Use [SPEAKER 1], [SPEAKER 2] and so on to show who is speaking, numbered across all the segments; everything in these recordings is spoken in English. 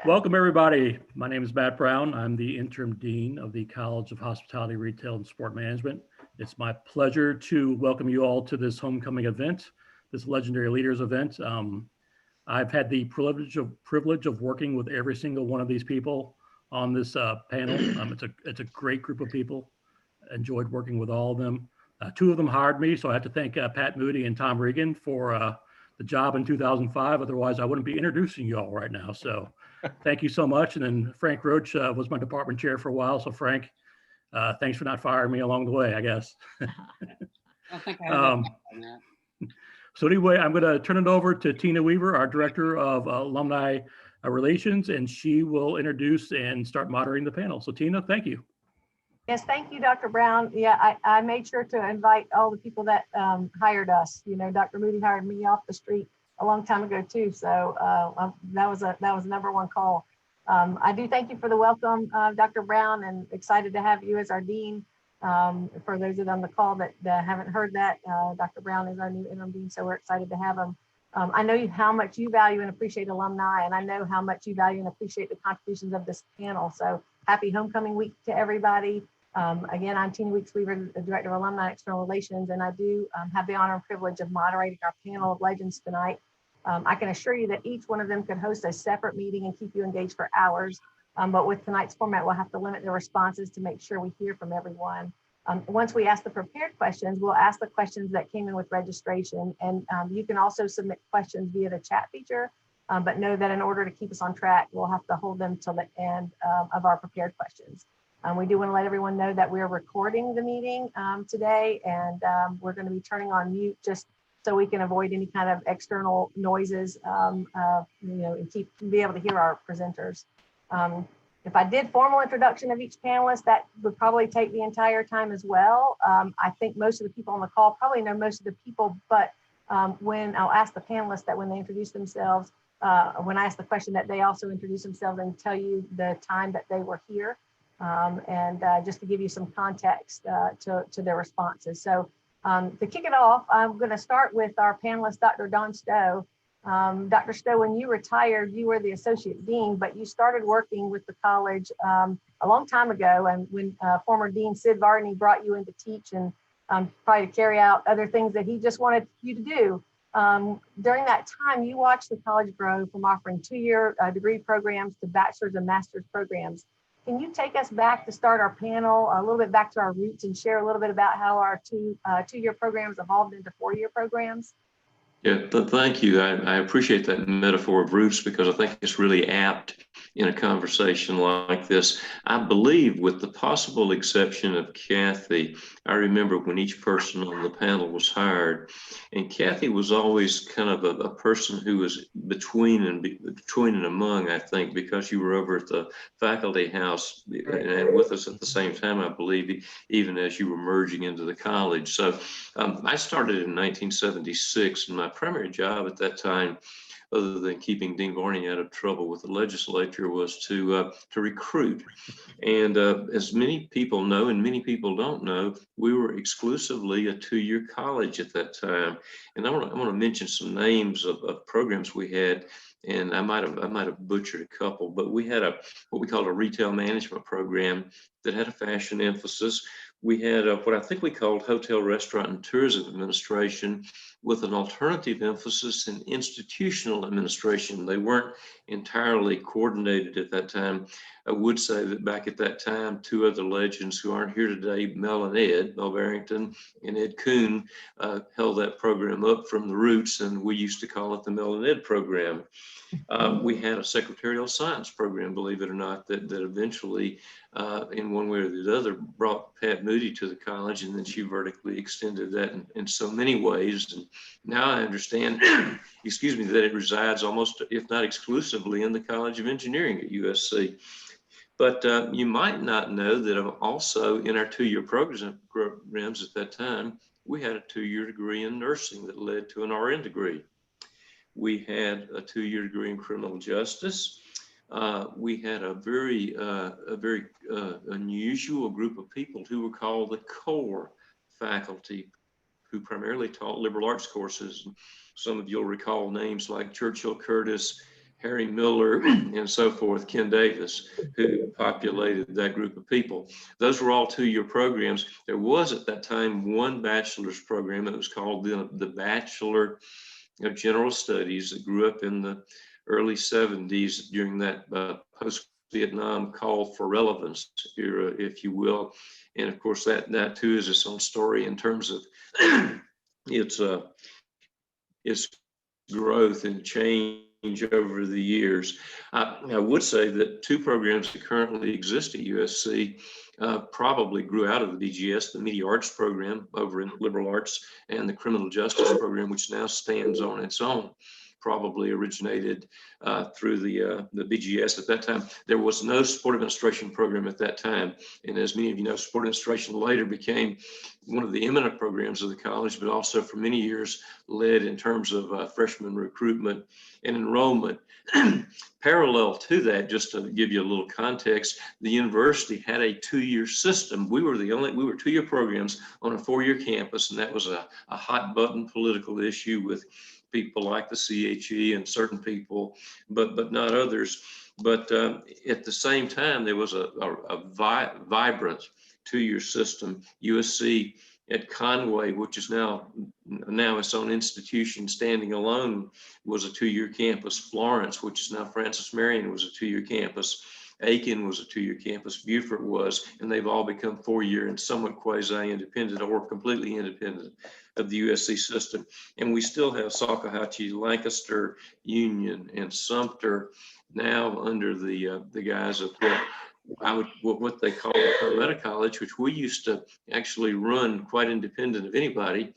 [SPEAKER 1] Welcome, everybody. My name is Matt Brown. I'm the interim dean of the College of Hospitality, Retail, and Sport Management. It's my pleasure to welcome you all to this homecoming event, this legendary leaders event. I've had the privilege of working with every single one of these people on this panel. It's a great group of people. Enjoyed working with all of them. Two of them hired me, so I have to thank Pat Moody and Tom Regan for the job in 2005. Otherwise, I wouldn't be introducing you all right now. So thank you so much. And then Frank Roach was my department chair for a while. So Frank, thanks for not firing me along the way, I guess.
[SPEAKER 2] I don't think I have that.
[SPEAKER 1] So anyway, I'm going to turn it over to Tina Weaver, our Director of Alumni Relations, and she will introduce and start moderating the panel. So Tina, thank you.
[SPEAKER 3] Yes, thank you, Dr. Brown. Yeah, I made sure to invite all the people that hired us. You know, Dr. Moody hired me off the street a long time ago too. So that was a number one call. I do thank you for the welcome, Dr. Brown, and excited to have you as our dean. For those of you on the call that haven't heard that, Dr. Brown is our new interim dean, so we're excited to have him. I know how much you value and appreciate alumni, and I know how much you value and appreciate the contributions of this panel. So happy homecoming week to everybody. Again, I'm Tina Weaver, the Director of Alumni External Relations, and I do have the honor and privilege of moderating our panel of legends tonight. I can assure you that each one of them could host a separate meeting and keep you engaged for hours. But with tonight's format, we'll have to limit the responses to make sure we hear from everyone. Once we ask the prepared questions, we'll ask the questions that came in with registration. And you can also submit questions via the chat feature, but know that in order to keep us on track, we'll have to hold them till the end of our prepared questions. We do want to let everyone know that we're recording the meeting today, and we're going to be turning on mute just so we can avoid any kind of external noises, and be able to hear our presenters. If I did formal introduction of each panelist, that would probably take the entire time as well. I think most of the people on the call probably know most of the people, but when I'll ask the panelists that when they introduce themselves, when I ask the question, that they also introduce themselves and tell you the time that they were here. And just to give you some context to their responses. So to kick it off, I'm going to start with our panelist, Dr. Don Stowe. Dr. Stowe, when you retired, you were the associate dean, but you started working with the college a long time ago. And when former Dean Sid Varney brought you in to teach and probably to carry out other things that he just wanted you to do. During that time, you watched the college grow from offering two-year degree programs to bachelor's and master's programs. Can you take us back to start our panel, a little bit back to our roots, and share a little bit about how our two-year programs evolved into four-year programs?
[SPEAKER 4] Yeah, thank you. I appreciate that metaphor of roots because I think it's really apt in a conversation like this. I believe, with the possible exception of Cathy, I remember when each person on the panel was hired, and Cathy was always kind of a person who was between and among, I think, because you were over at the faculty house and with us at the same time, I believe, even as you were merging into the college. So I started in 1976, and my primary job at that time, other than keeping Dean Varney out of trouble with the legislature, was to recruit. And as many people know, and many people don't know, we were exclusively a two-year college at that time. And I want to mention some names of programs we had. And I might have butchered a couple, but we had what we called a retail management program that had a fashion emphasis. We had what I think we called hotel, restaurant, and tourism administration, with an alternative emphasis in institutional administration. They weren't entirely coordinated at that time. I would say that back at that time, two other legends who aren't here today, Mel Barrington and Ed Kuhn, held that program up from the roots, and we used to call it the Mel and Ed program. We had a secretarial science program, believe it or not, that eventually, in one way or the other, brought Pat Moody to the college, and then she vertically extended that in so many ways. And now I understand, excuse me, that it resides almost, if not exclusively, in the College of Engineering at USC. But you might not know that also in our two-year programs at that time, we had a two-year degree in nursing that led to an RN degree. We had a two-year degree in criminal justice. We had a very unusual group of people who were called the core faculty, who primarily taught liberal arts courses. Some of you'll recall names like Churchill Curtis, Harry Miller, and so forth, Ken Davis, who populated that group of people. Those were all 2-year programs. There was at that time one bachelor's program that was called the Bachelor of General Studies that grew up in the early 70s during that post-Vietnam call for relevance era, if you will. And of course, that too is its own story in terms of its growth and change over the years. I would say that 2 programs that currently exist at USC probably grew out of the BGS, the Media Arts program over in liberal arts, and the Criminal Justice program, which now stands on its own, probably originated through the BGS. At that time, there was no sport administration program at that time. And as many of you know, sport administration later became one of the eminent programs of the college, but also for many years led in terms of freshman recruitment and enrollment. Parallel to that, just to give you a little context, the university had a 2-year system. We were 2-year programs on a 4-year campus, and that was a hot button political issue with people like the CHE and certain people, but not others. But at the same time, there was a vibrant 2-year system. USC at Conway, which is now its own institution standing alone, was a 2-year campus. Florence, which is now Francis Marion, was a 2-year campus. Aiken was a 2-year campus. Beaufort was, and they've all become 4-year and somewhat quasi-independent or completely independent of the USC system. And we still have Salkehatchie, Lancaster, Union, and Sumter now under the guise of what they call the Palmetto College, which we used to actually run quite independent of anybody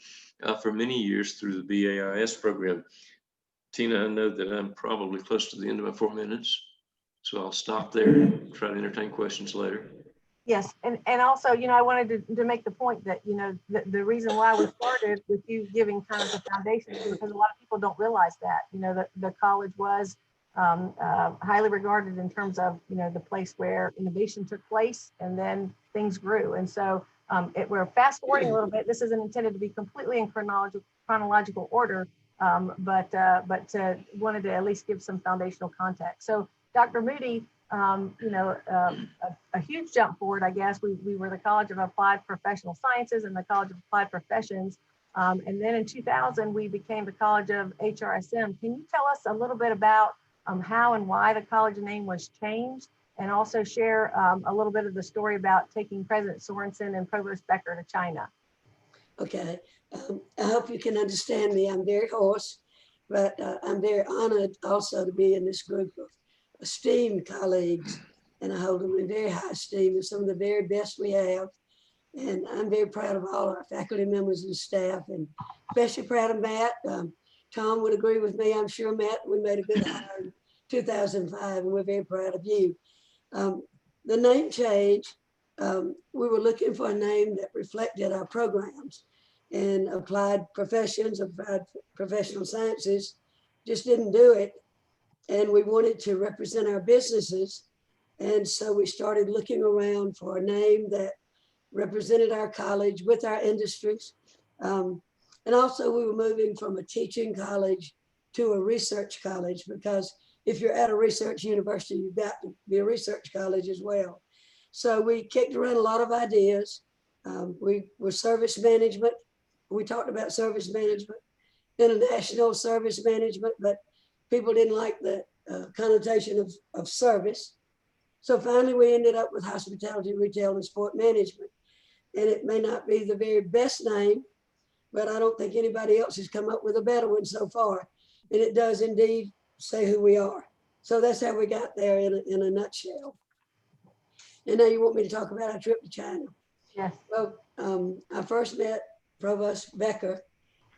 [SPEAKER 4] for many years through the BAIS program. Tina, I know that I'm probably close to the end of my 4 minutes, so I'll stop there and try to entertain questions later.
[SPEAKER 3] Yes, and also, I wanted to make the point that, the reason why we started with you giving kind of the foundation is because a lot of people don't realize that, the college was highly regarded in terms of, the place where innovation took place and then things grew. And so we're fast forwarding a little bit. This isn't intended to be completely in chronological order, but wanted to at least give some foundational context. So Dr. Moody, a huge jump forward, I guess. We were the College of Applied Professional Sciences and the College of Applied Professions. And then in 2000, we became the College of HRSM. Can you tell us a little bit about how and why the college name was changed, and also share a little bit of the story about taking President Sorensen and Provost Becker to China?
[SPEAKER 5] Okay, I hope you can understand me. I'm very hoarse, but I'm very honored also to be in this group of esteemed colleagues, and I hold them in very high esteem. They're some of the very best we have, and I'm very proud of all our faculty members and staff, and especially proud of Matt. Tom would agree with me, I'm sure, Matt. We made a good hire in 2005, and we're very proud of you. The name change, we were looking for a name that reflected our programs, and applied professions, applied professional sciences just didn't do it. And we wanted to represent our businesses. And so we started looking around for a name that represented our college with our industries. And also we were moving from a teaching college to a research college, because if you're at a research university, you've got to be a research college as well. So we kicked around a lot of ideas. We were service management. We talked about service management, international service management, but people didn't like the connotation of service. So finally we ended up with hospitality, retail, and sport management. And it may not be the very best name, but I don't think anybody else has come up with a better one so far. And it does indeed say who we are. So that's how we got there in a nutshell. And now you want me to talk about our trip to China.
[SPEAKER 3] Yes.
[SPEAKER 5] Well, I first met Provost Becker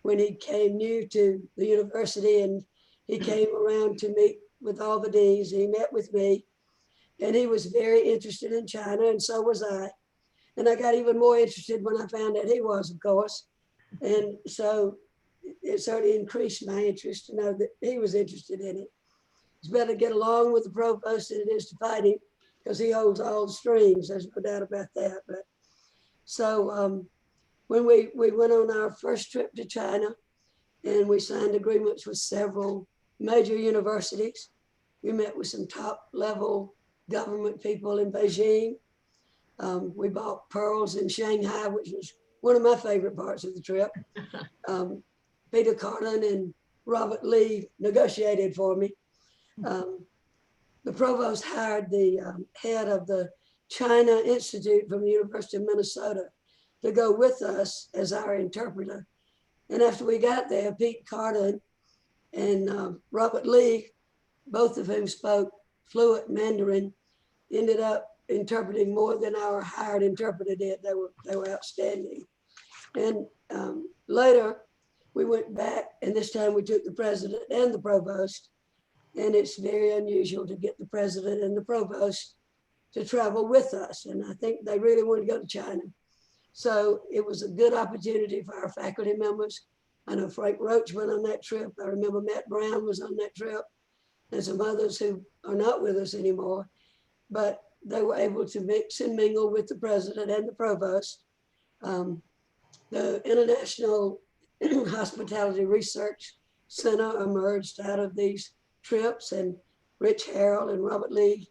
[SPEAKER 5] when he came new to the university, and he came around to meet with all the deans. He met with me, and he was very interested in China, and so was I. And I got even more interested when I found out he was, of course. And so it certainly increased my interest to know that he was interested in it. It's better to get along with the provost than it is to fight him, because he holds all the strings. There's no doubt about that. But so when we went on our first trip to China, and we signed agreements with several major universities, We met with some top level government people in Beijing. We bought pearls in Shanghai, which was one of my favorite parts of the trip. Peter Carlin and Robert Lee negotiated for me. The provost hired the head of the China Institute from the University of Minnesota to go with us as our interpreter. And after we got there, Pete Carlin and Robert Lee, both of whom spoke fluent Mandarin, ended up interpreting more than our hired interpreter did. They were outstanding. And later, we went back, and this time we took the president and the provost. And it's very unusual to get the president and the provost to travel with us. And I think they really want to go to China. So it was a good opportunity for our faculty members. I know Frank Roach went on that trip. I remember Matt Brown was on that trip, and some others who are not with us anymore. But they were able to mix and mingle with the president and the provost. The International Hospitality Research Center emerged out of these trips, and Rich Harrell and Robert Lee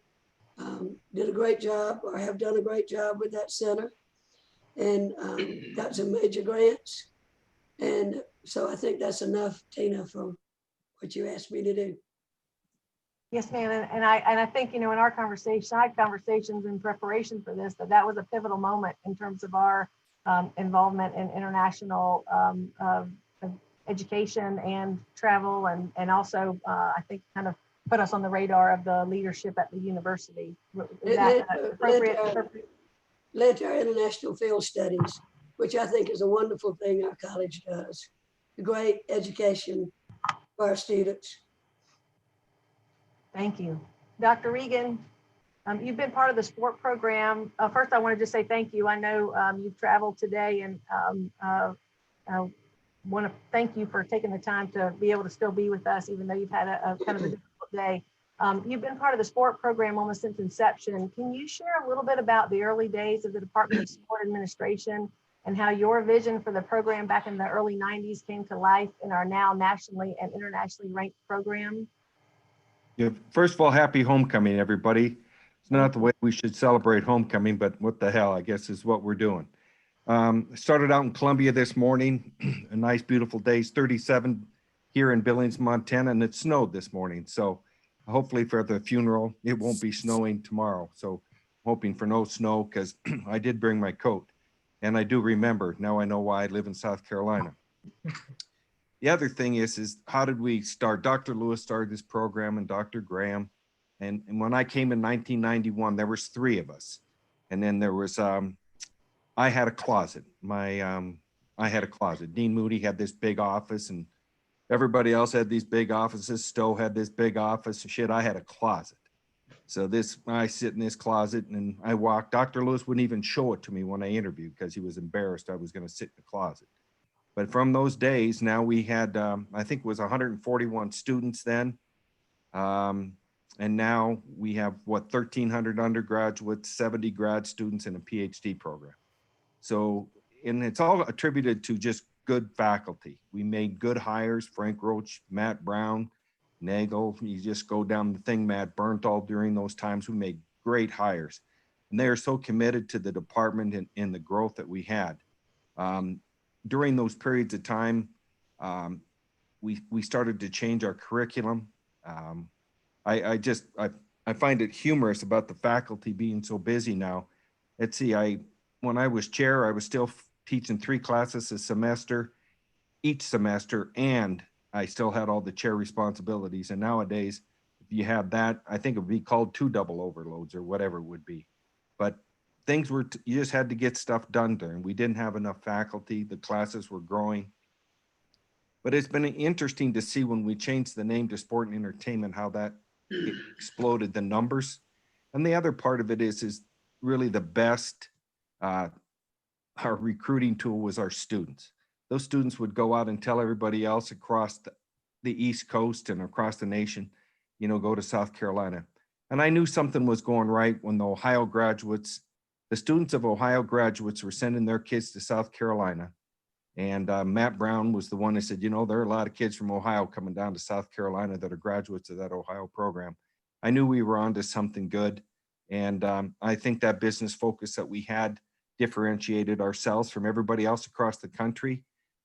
[SPEAKER 5] did a great job, or have done a great job with that center, and got some major grants. And so I think that's enough, Tina, for what you asked me to do.
[SPEAKER 3] Yes, ma'am. And I think, in our conversation, I had conversations in preparation for this, that was a pivotal moment in terms of our involvement in international education and travel, and also I think kind of put us on the radar of the leadership at the university. Is that appropriate?
[SPEAKER 5] Led to our international field studies, which I think is a wonderful thing our college does. A great education for our students.
[SPEAKER 3] Thank you. Dr. Regan, you've been part of the sport program. First, I want to just say thank you. I know you've traveled today, and I want to thank you for taking the time to be able to still be with us, even though you've had a kind of a difficult day. You've been part of the sport program almost since inception. Can you share a little bit about the early days of the Department of Sport Administration and how your vision for the program back in the early 90s came to life in our now nationally and internationally ranked program?
[SPEAKER 6] Yeah, first of all, happy homecoming, everybody. It's not the way we should celebrate homecoming, but what the hell, I guess is what we're doing. Started out in Columbia this morning, a nice, beautiful day. It's 37 here in Billings, Montana, and it snowed this morning. So hopefully for the funeral, it won't be snowing tomorrow. So hoping for no snow, because I did bring my coat. And I do remember, now I know why I live in South Carolina. The other thing is how did we start? Dr. Lewis started this program, and Dr. Graham. And when I came in 1991, there was 3 of us. And then there was, I had a closet. I had a closet. Dean Moody had this big office, and everybody else had these big offices. Stowe had this big office. Shit, I had a closet. So I sit in this closet, and I walk. Dr. Lewis wouldn't even show it to me when I interviewed because he was embarrassed I was going to sit in the closet. But from those days, now we had, I think it was 141 students then. And now we have, 1,300 undergraduates, 70 grad students, and a PhD program. So, and it's all attributed to just good faculty. We made good hires, Frank Roach, Matt Brown, Nagel. You just go down the thing, Matt Bernthal. During those times, we made great hires. And they are so committed to the department and the growth that we had. During those periods of time, we started to change our curriculum. I find it humorous about the faculty being so busy now. Let's see, when I was chair, I was still teaching 3 classes a semester, each semester, and I still had all the chair responsibilities. And nowadays, if you have that, I think it would be called 2 double overloads or whatever it would be. But things were, you just had to get stuff done there, and we didn't have enough faculty. The classes were growing. But it's been interesting to see when we changed the name to Sport and Entertainment, how that exploded the numbers. And the other part of it is really the best, our recruiting tool was our students. Those students would go out and tell everybody else across the East Coast and across the nation, go to South Carolina. And I knew something was going right when the students of Ohio graduates were sending their kids to South Carolina. And Matt Brown was the one that said, there are a lot of kids from Ohio coming down to South Carolina that are graduates of that Ohio program. I knew we were onto something good. And I think that business focus that we had differentiated ourselves from everybody else across the country.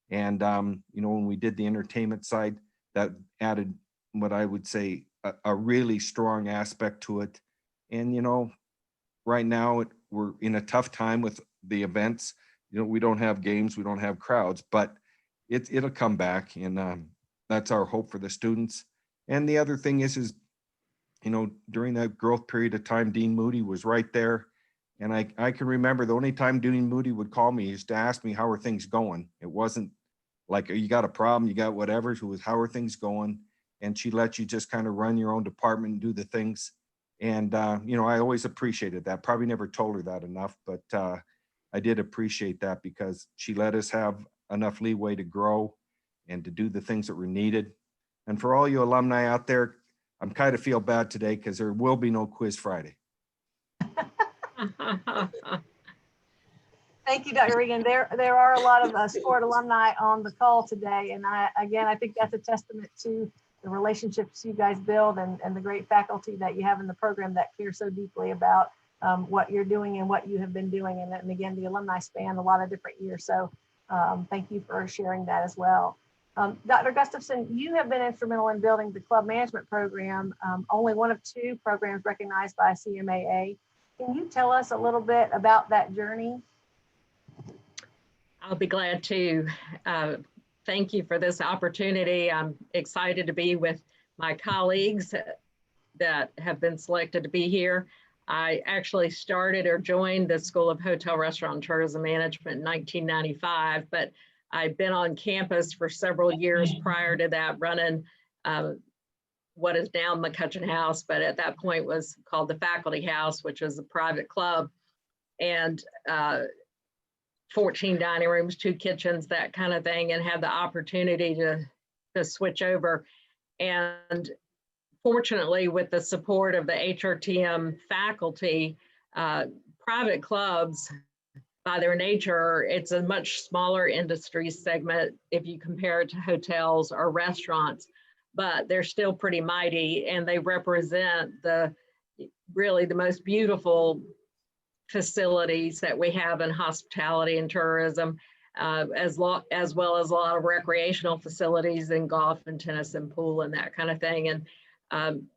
[SPEAKER 6] And, you know, when we did the entertainment side, that added what I would say a really strong aspect to it. And, you know, right now we're in a tough time with the events. You know, we don't have games, we don't have crowds, but it'll come back. And that's our hope for the students. And the other thing is, you know, during that growth period of time, Dean Moody was right there. And I can remember the only time Dean Moody would call me is to ask me, how are things going? It wasn't like, you got a problem, you got whatever. It was, how are things going? And she let you just kind of run your own department and do the things. And, you know, I always appreciated that. Probably never told her that enough, but I did appreciate that because she let us have enough leeway to grow and to do the things that were needed. And for all you alumni out there, I'm kind of feel bad today because there will be no quiz Friday.
[SPEAKER 3] Thank you, Dr. Regan. There are a lot of sport alumni on the call today. And I think that's a testament to the relationships you guys build and the great faculty that you have in the program that care so deeply about what you're doing and what you have been doing. And again, the alumni span a lot of different years. So thank you for sharing that as well. Dr. Gustafson, you have been instrumental in building the club management program, only one of 2 programs recognized by CMAA. Can you tell us a little bit about that journey?
[SPEAKER 7] I'll be glad to. Thank you for this opportunity. I'm excited to be with my colleagues that have been selected to be here. I actually started or joined the School of Hotel, Restaurant, and Tourism Management in 1995, but I've been on campus for several years prior to that, running what is now McCutcheon House, but at that point was called the Faculty House, which was a private club, and 14 dining rooms, 2 kitchens, that kind of thing, and had the opportunity to switch over. And fortunately, with the support of the HRTM faculty, private clubs, by their nature, it's a much smaller industry segment if you compare it to hotels or restaurants, but they're still pretty mighty, and they represent really the most beautiful facilities that we have in hospitality and tourism, as well as a lot of recreational facilities in golf and tennis and pool and that kind of thing. And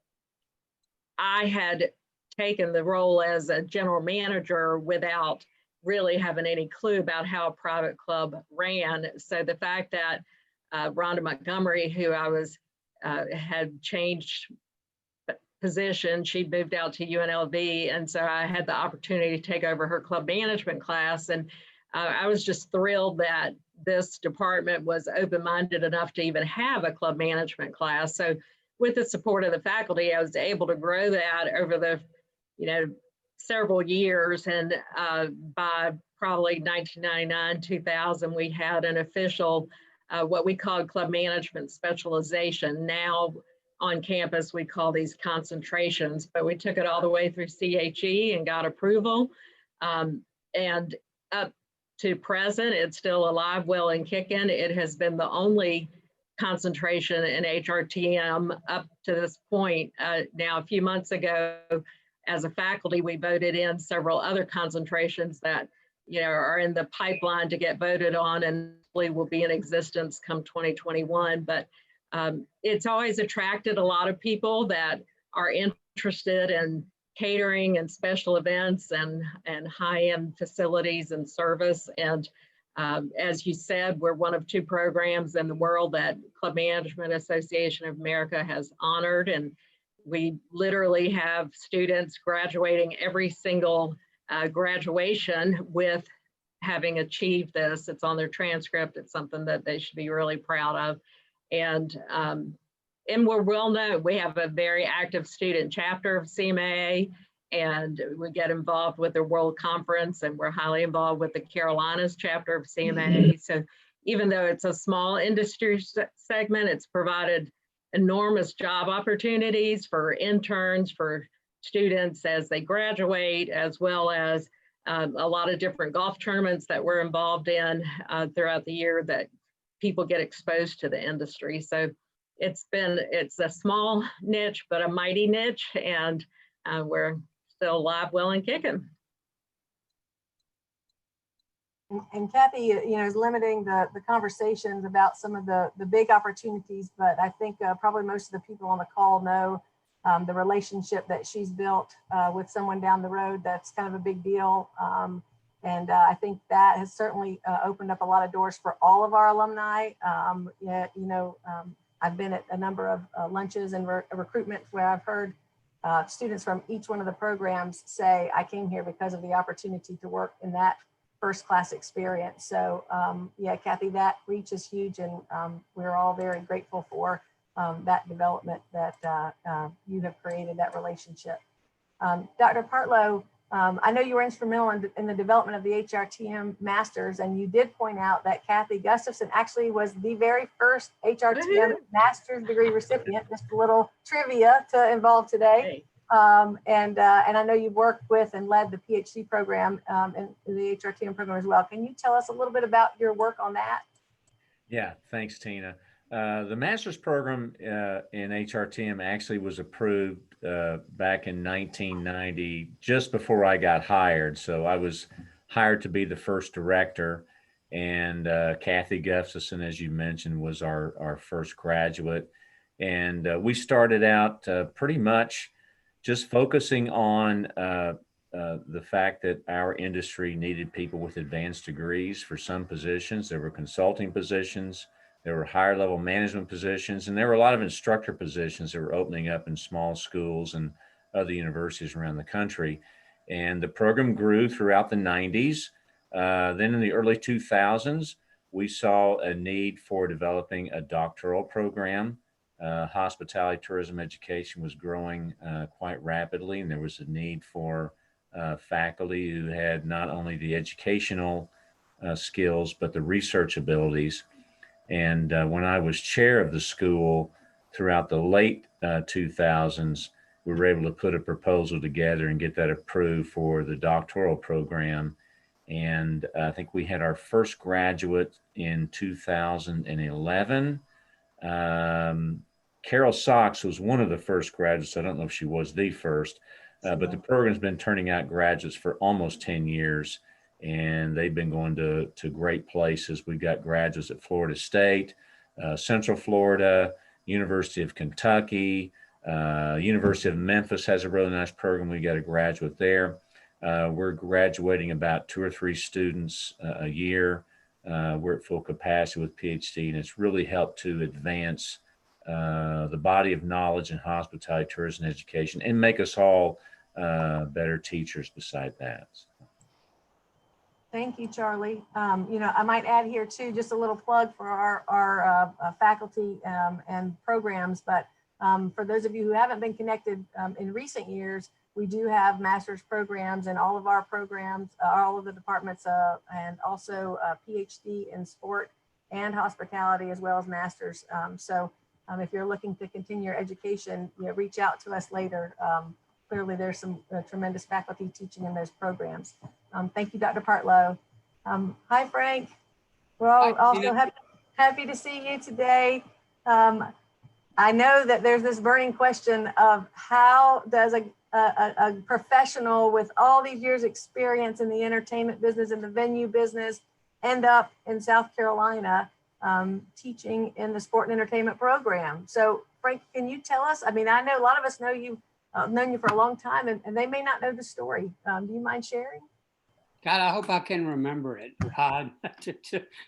[SPEAKER 7] I had taken the role as a general manager without really having any clue about how a private club ran. So the fact that Rhonda Montgomery, who I was had changed position, she moved out to UNLV, and so I had the opportunity to take over her club management class. And I was just thrilled that this department was open-minded enough to even have a club management class. So with the support of the faculty, I was able to grow that over the, several years. And by probably 1999, 2000, we had an official, what we called club management specialization. Now on campus, we call these concentrations, but we took it all the way through CHE and got approval. And up to present, it's still alive, well, and kicking. It has been the only concentration in HRTM up to this point. Now, a few months ago, as a faculty, we voted in several other concentrations that are in the pipeline to get voted on and will be in existence come 2021. But it's always attracted a lot of people that are interested in catering and special events and high-end facilities and service. And as you said, we're one of 2 programs in the world that Club Management Association of America has honored. And we literally have students graduating every single graduation with having achieved this. It's on their transcript. It's something that they should be really proud of. And we're well known. We have a very active student chapter of CMAA, and we get involved with the World Conference, and we're highly involved with the Carolinas chapter of CMAA. So even though it's a small industry segment, it's provided enormous job opportunities for interns, for students as they graduate, as well as a lot of different golf tournaments that we're involved in throughout the year that people get exposed to the industry. So it's a small niche, but a mighty niche, and we're still alive, well, and kicking.
[SPEAKER 3] And Cathy, is limiting the conversations about some of the big opportunities, but I think probably most of the people on the call know the relationship that she's built with someone down the road. That's kind of a big deal. And I think that has certainly opened up a lot of doors for all of our alumni. I've been at a number of lunches and recruitment where I've heard students from each one of the programs say, I came here because of the opportunity to work in that first class experience. So yeah, Cathy, that reach is huge, and we're all very grateful for that development that you have created, that relationship. Dr. Partlow, I know you were instrumental in the development of the HRTM Masters, and you did point out that Cathy Gustafson actually was the very first HRTM Master's degree recipient. Just a little trivia to involve today. And I know you've worked with and led the PhD program in the HRTM program as well. Can you tell us a little bit about your work on that?
[SPEAKER 8] Yeah, thanks, Tina. The master's program in HRTM actually was approved back in 1990, just before I got hired. So I was hired to be the first director, and Cathy Gustafson, as you mentioned, was our first graduate. And we started out pretty much just focusing on the fact that our industry needed people with advanced degrees for some positions. There were consulting positions, there were higher level management positions, and there were a lot of instructor positions that were opening up in small schools and other universities around the country. And the program grew throughout the 90s. Then in the early 2000s, we saw a need for developing a doctoral program. Hospitality tourism education was growing quite rapidly, and there was a need for faculty who had not only the educational skills, but the research abilities. And when I was chair of the school throughout the late 2000s, we were able to put a proposal together and get that approved for the doctoral program. And I think we had our first graduate in 2011. Carol Sox was one of the first graduates. I don't know if she was the first, but the program's been turning out graduates for almost 10 years, and they've been going to great places. We've got graduates at Florida State, Central Florida, University of Kentucky, University of Memphis has a really nice program. We got a graduate there. We're graduating about 2 or 3 students a year. We're at full capacity with PhD, and it's really helped to advance the body of knowledge in hospitality, tourism, education, and make us all better teachers beside that.
[SPEAKER 3] Thank you, Charlie. I might add here too, just a little plug for our faculty and programs, but for those of you who haven't been connected in recent years, we do have master's programs in all of our programs, all of the departments, and also PhD in sport and hospitality, as well as master's. So if you're looking to continue your education, reach out to us later. Clearly, there's some tremendous faculty teaching in those programs. Thank you, Dr. Partlow. Hi, Frank. We're all also happy to see you today. I know that there's this burning question of how does a professional with all these years experience in the entertainment business and the venue business end up in South Carolina teaching in the sport and entertainment program. So Frank, can you tell us? I mean, I know a lot of us know you've known you for a long time, and they may not know the story. Do you mind sharing?
[SPEAKER 2] God, I hope I can remember it.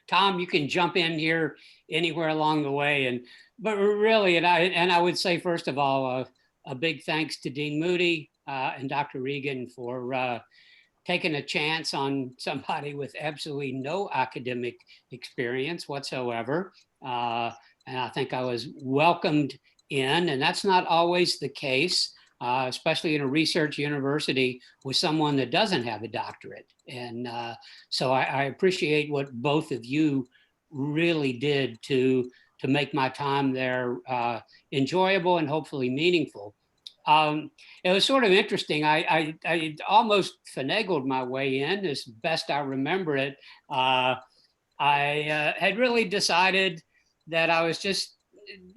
[SPEAKER 2] Tom, you can jump in here anywhere along the way. But really, and I would say, first of all, a big thanks to Dean Moody and Dr. Regan for taking a chance on somebody with absolutely no academic experience whatsoever. And I think I was welcomed in, and that's not always the case. Especially in a research university with someone that doesn't have a doctorate. And so I appreciate what both of you really did to make my time there enjoyable and hopefully meaningful. It was sort of interesting. I almost finagled my way in as best I remember it. I had really decided that I was just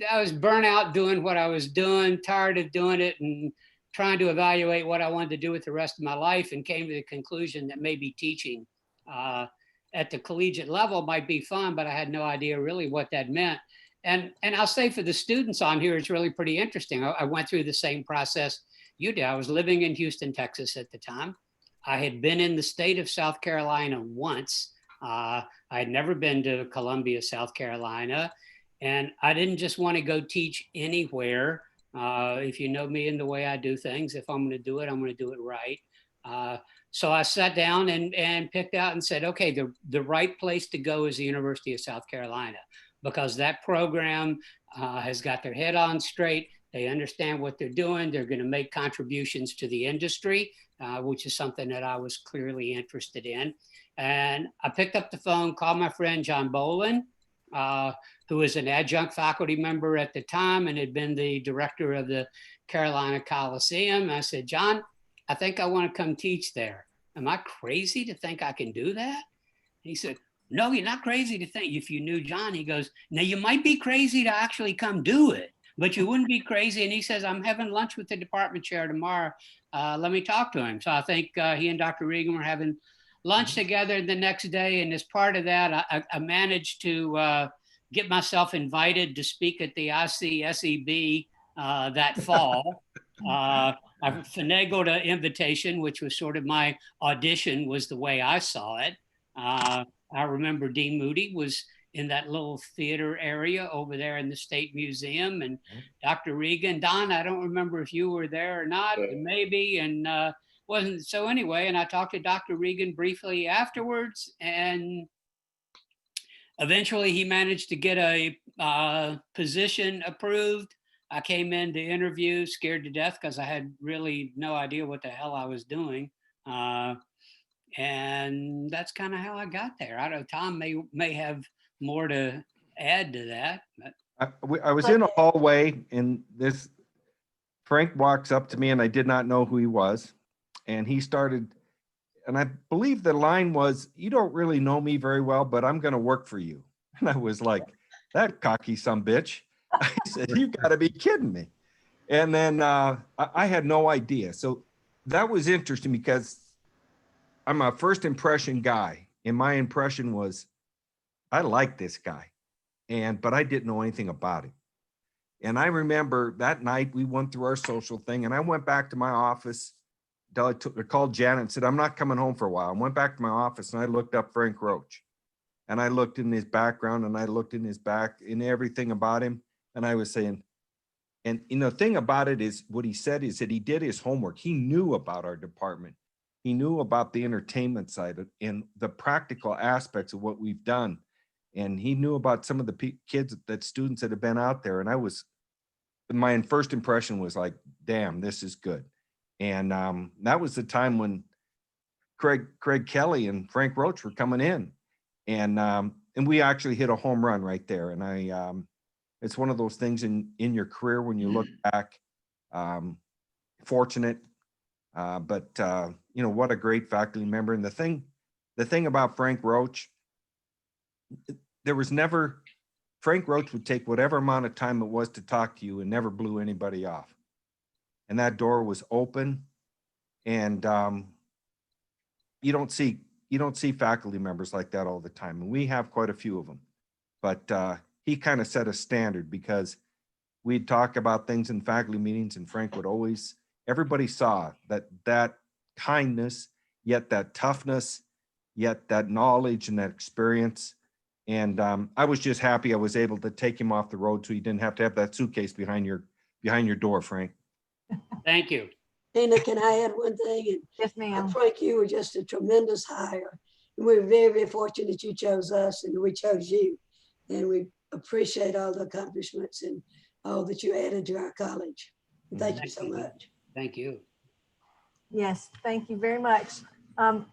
[SPEAKER 2] I was burnt out doing what I was doing, tired of doing it, and trying to evaluate what I wanted to do with the rest of my life, and came to the conclusion that maybe teaching at the collegiate level might be fun, but I had no idea really what that meant. And I'll say for the students on here, it's really pretty interesting. I went through the same process you did. I was living in Houston, Texas at the time. I had been in the state of South Carolina once. I had never been to Columbia, South Carolina. And I didn't just want to go teach anywhere. If you know me and the way I do things, if I'm going to do it, I'm going to do it right. So I sat down and picked out and said, okay, the right place to go is the University of South Carolina, because that program has got their head on straight. They understand what they're doing. They're going to make contributions to the industry, which is something that I was clearly interested in. And I picked up the phone, called my friend John Bolin, who was an adjunct faculty member at the time and had been the director of the Carolina Coliseum. I said, John, I think I want to come teach there. Am I crazy to think I can do that? He said, no, you're not crazy to think. If you knew John, he goes, now you might be crazy to actually come do it, but you wouldn't be crazy. And he says, I'm having lunch with the department chair tomorrow. Let me talk to him. So I think he and Dr. Regan were having lunch together the next day. And as part of that, I managed to get myself invited to speak at the ICSEB that fall. I finagled an invitation, which was sort of my audition, was the way I saw it. I remember Dean Moody was in that little theater area over there in the State Museum, and Dr. Regan. Don, I don't remember if you were there or not, maybe, and wasn't. So anyway, and I talked to Dr. Regan briefly afterwards, and eventually he managed to get a position approved. I came in to interview, scared to death because I had really no idea what the hell I was doing. And that's kind of how I got there. I don't know, Tom may have more to add to that. But.
[SPEAKER 6] I was in a hallway and Frank walks up to me and I did not know who he was. And he started, and I believe the line was, you don't really know me very well, but I'm going to work for you. And I was like, that cocky sumbitch. I said, you got to be kidding me. And then I had no idea. So that was interesting because I'm a first impression guy. And my impression was, I like this guy. But I didn't know anything about him. And I remember that night we went through our social thing and I went back to my office. I called Janet and said, I'm not coming home for a while. I went back to my office and I looked up Frank Roach. And I looked in his background and I looked in his back and everything about him. And I was saying, and the thing about it is what he said is that he did his homework. He knew about our department. He knew about the entertainment side and the practical aspects of what we've done. And he knew about some of the students that have been out there. And my first impression was like, damn, this is good. And that was the time when Craig Kelly and Frank Roach were coming in. And we actually hit a home run right there. And it's one of those things in your career when you look back, fortunate, but what a great faculty member. And the thing about Frank Roach, Frank Roach would take whatever amount of time it was to talk to you and never blew anybody off. And that door was open. And you don't see faculty members like that all the time. And we have quite a few of them. But he kind of set a standard because we'd talk about things in faculty meetings and Frank would always, everybody saw that kindness, yet that toughness, yet that knowledge and that experience. And I was just happy I was able to take him off the road so he didn't have to have that suitcase behind your door, Frank.
[SPEAKER 2] Thank you.
[SPEAKER 5] Tina, can I add one thing? And
[SPEAKER 3] Yes, ma'am.
[SPEAKER 5] Frank, you were just a tremendous hire. And we're very, very fortunate you chose us and we chose you. And we appreciate all the accomplishments and all that you added to our college. And thank you so much.
[SPEAKER 2] Thank you.
[SPEAKER 3] Yes, thank you very much.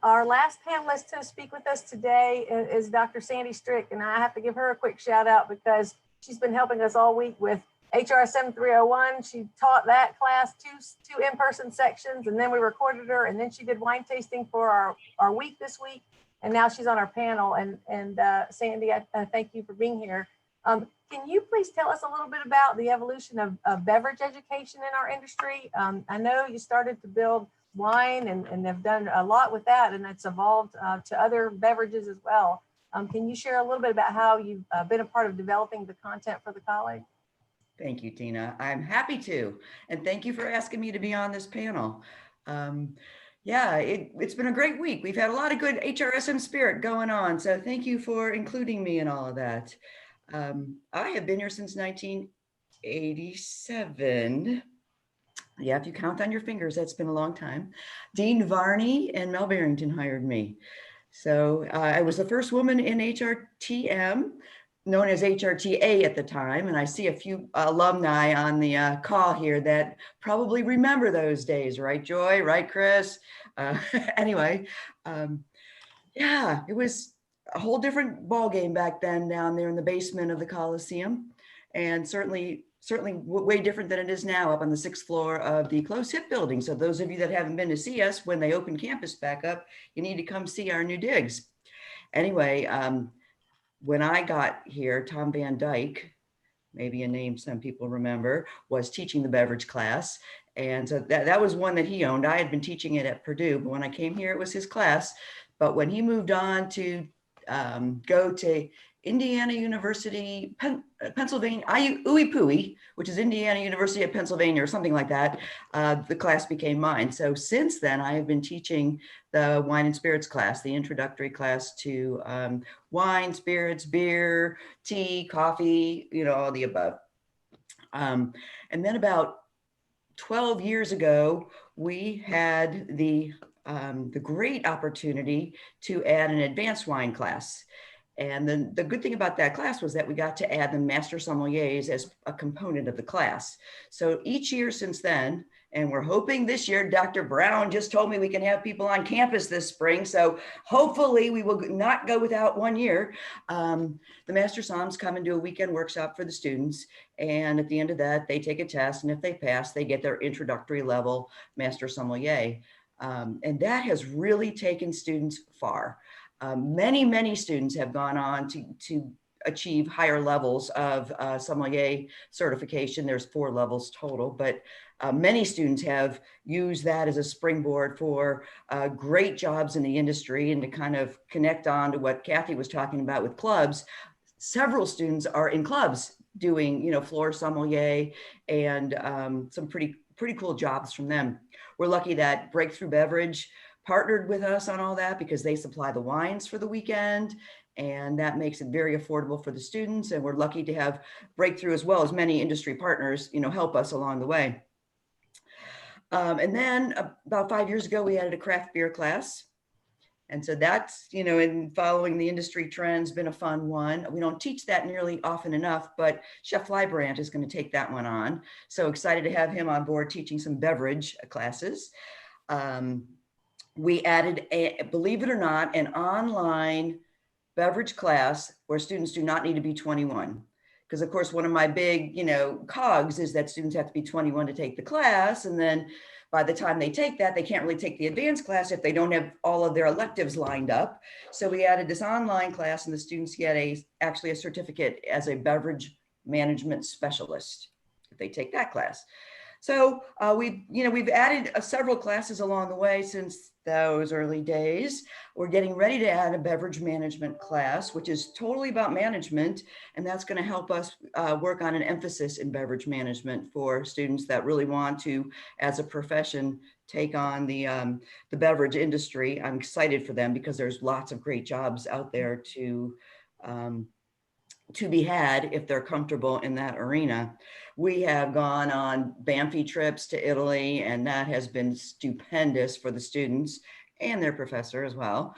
[SPEAKER 3] Our last panelist to speak with us today is Dr. Sandy Strick, and I have to give her a quick shout out because she's been helping us all week with HRSM 301. She taught that class two in-person sections, and then we recorded her, and then she did wine tasting for our week this week, and now she's on our panel. And Sandy, I thank you for being here. Can you please tell us a little bit about the evolution of beverage education in our industry? I know you started to build wine and have done a lot with that, and it's evolved to other beverages as well. Can you share a little bit about how you've been a part of developing the content for the college?
[SPEAKER 9] Thank you, Tina. I'm happy to. And thank you for asking me to be on this panel. Yeah, it's been a great week. We've had a lot of good HRSM spirit going on. So thank you for including me in all of that. I have been here since 1987. Yeah, if you count on your fingers, that's been a long time. Dean Varney and Mel Barrington hired me. So I was the first woman in HRTM, known as HRTA at the time. And I see a few alumni on the call here that probably remember those days, right, Joy? Right, Chris? Anyway, yeah, it was a whole different ball game back then down there in the basement of the Coliseum. And certainly way different than it is now up on the 6th floor of the closed HIP building. So those of you that haven't been to see us when they open campus back up, you need to come see our new digs. Anyway, when I got here, Tom Van Dyke, maybe a name some people remember, was teaching the beverage class. And so that was one that he owned. I had been teaching it at Purdue, but when I came here, it was his class. But when he moved on to go to Indiana University, Pennsylvania, UIPUI, which is Indiana University of Pennsylvania or something like that, the class became mine. So since then, I have been teaching the wine and spirits class, the introductory class to wine, spirits, beer, tea, coffee, you know, all the above. And then about 12 years ago, we had the great opportunity to add an advanced wine class. And then the good thing about that class was that we got to add the master sommeliers as a component of the class. So each year since then, and we're hoping this year, Dr. Brown just told me we can have people on campus this spring. So hopefully we will not go without 1 year. The master somms come and do a weekend workshop for the students. And at the end of that, they take a test. And if they pass, they get their introductory level master sommelier. And that has really taken students far. Many students have gone on to achieve higher levels of sommelier certification. There's 4 levels total, but many students have used that as a springboard for great jobs in the industry. And to kind of connect on to what Cathy was talking about with clubs, several students are in clubs doing, you know, floor sommelier and some pretty cool jobs from them. We're lucky that Breakthrough Beverage partnered with us on all that because they supply the wines for the weekend, and that makes it very affordable for the students. And we're lucky to have Breakthrough as well as many industry partners, you know, help us along the way. And then about 5 years ago, we added a craft beer class. And so that's, you know, in following the industry trends, been a fun one. We don't teach that nearly often enough, but Chef Lybrand is going to take that one on. So excited to have him on board teaching some beverage classes. We added, believe it or not, an online beverage class where students do not need to be 21. Because of course, one of my big, you know, cogs is that students have to be 21 to take the class. And then by the time they take that, they can't really take the advanced class if they don't have all of their electives lined up. So we added this online class and the students get actually a certificate as a beverage management specialist if they take that class. So we've added several classes along the way since those early days. We're getting ready to add a beverage management class, which is totally about management. And that's going to help us work on an emphasis in beverage management for students that really want to, as a profession, take on the beverage industry. I'm excited for them because there's lots of great jobs out there to be had if they're comfortable in that arena. We have gone on Banffy trips to Italy, and that has been stupendous for the students and their professor as well.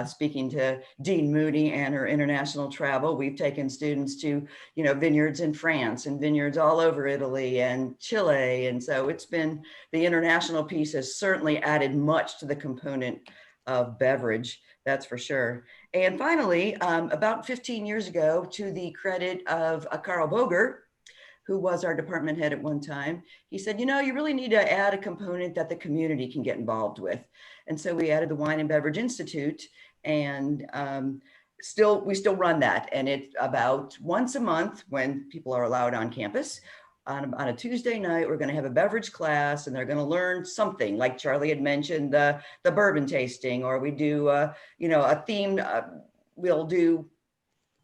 [SPEAKER 9] Speaking to Dean Moody and her international travel, we've taken students to, you know, vineyards in France and vineyards all over Italy and Chile. And so it's been, the international piece has certainly added much to the component of beverage, that's for sure. And finally, about 15 years ago, to the credit of Carl Boger, who was our department head at one time, he said, you know, you really need to add a component that the community can get involved with. And so we added the Wine and Beverage Institute. And we still run that, and it's about once a month when people are allowed on campus. On a Tuesday night, we're going to have a beverage class, and they're going to learn something, like Charlie had mentioned, the bourbon tasting, or we do a themed. We'll do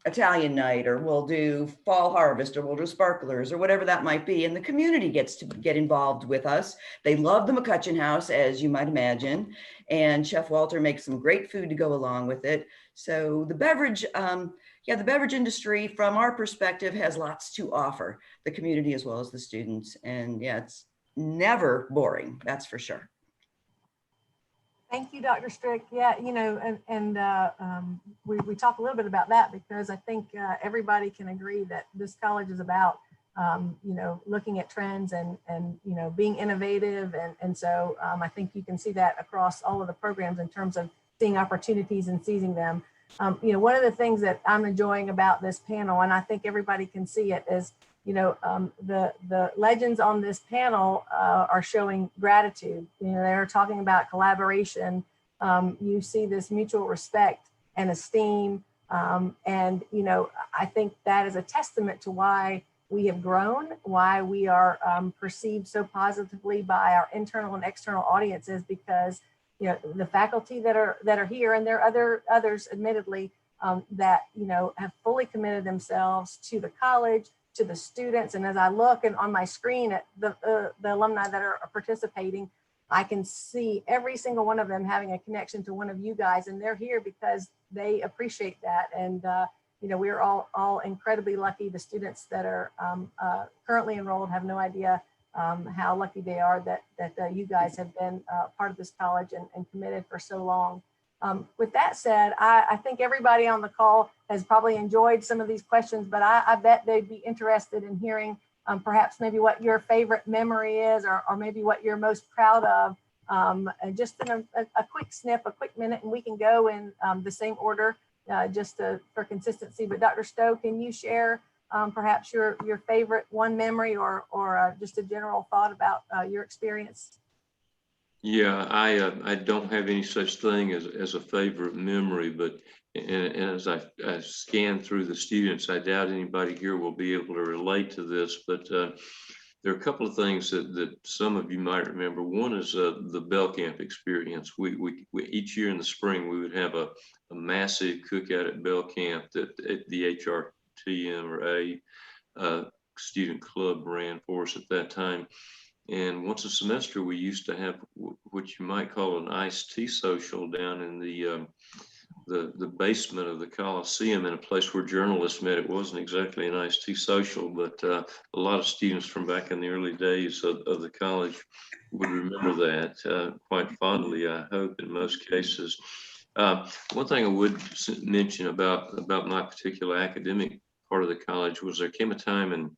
[SPEAKER 9] Italian night, or we'll do fall harvest, or we'll do sparklers, or whatever that might be. And the community gets to get involved with us. They love the McCutcheon House, as you might imagine. And Chef Walter makes some great food to go along with it. So the beverage, the beverage industry from our perspective has lots to offer the community as well as the students. And yeah, it's never boring, that's for sure.
[SPEAKER 3] Thank you, Dr. Strick. Yeah, we talk a little bit about that because I think everybody can agree that this college is about, looking at trends and being innovative. And so I think you can see that across all of the programs in terms of seeing opportunities and seizing them. One of the things that I'm enjoying about this panel, and I think everybody can see it, is the legends on this panel are showing gratitude. They're talking about collaboration. You see this mutual respect and esteem. And I think that is a testament to why we have grown, why we are perceived so positively by our internal and external audiences, because the faculty that are here, and there are others admittedly that have fully committed themselves to the college, to the students. And as I look and on my screen at the alumni that are participating, I can see every single one of them having a connection to one of you guys, and they're here because they appreciate that. And we're all incredibly lucky. The students that are currently enrolled have no idea how lucky they are that you guys have been part of this college and committed for so long. With that said, I think everybody on the call has probably enjoyed some of these questions, but I bet they'd be interested in hearing perhaps maybe what your favorite memory is, or maybe what you're most proud of. And just in a quick snip, a quick minute, and we can go in the same order for consistency. But Dr. Stowe, can you share perhaps your favorite one memory or just a general thought about your experience?
[SPEAKER 4] Yeah, I don't have any such thing as a favorite memory, but as I scan through the students, I doubt anybody here will be able to relate to this, but there are a couple of things that some of you might remember. One is the Bell Camp experience. We each year in the spring, we would have a massive cookout at Bell Camp that the HRTM or A student club ran for us at that time. And once a semester, we used to have what you might call an iced tea social down in the basement of the Coliseum, in a place where journalists met. It wasn't exactly an iced tea social, but a lot of students from back in the early days of the college would remember that quite fondly, I hope, in most cases. One thing I would mention about my particular academic part of the college was there came a time in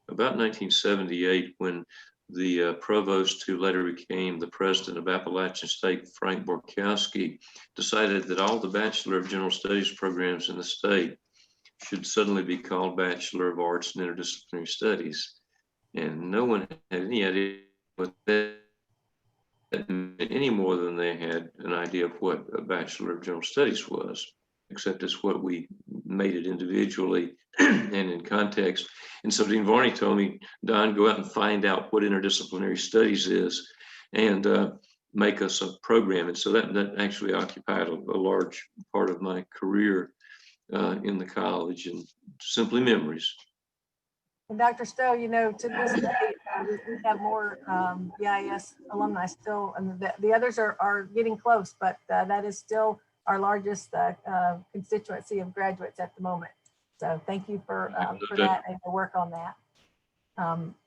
[SPEAKER 4] about 1978 when the provost, who later became the president of Appalachian State, Frank Borkowski, decided that all the Bachelor of General Studies programs in the state should suddenly be called Bachelor of Arts and Interdisciplinary Studies. And no one had any idea what that meant any more than they had an idea of what a Bachelor of General Studies was, except it's what we made it individually and in context. And so Dean Varney told me, Don, go out and find out what interdisciplinary studies is and make us a program. And so that actually occupied a large part of my career in the college, and simply memories.
[SPEAKER 3] And Dr. Stowe, to this day, we have more BIS alumni still, and the others are getting close, but that is still our largest constituency of graduates at the moment. So thank you for that and your work on that.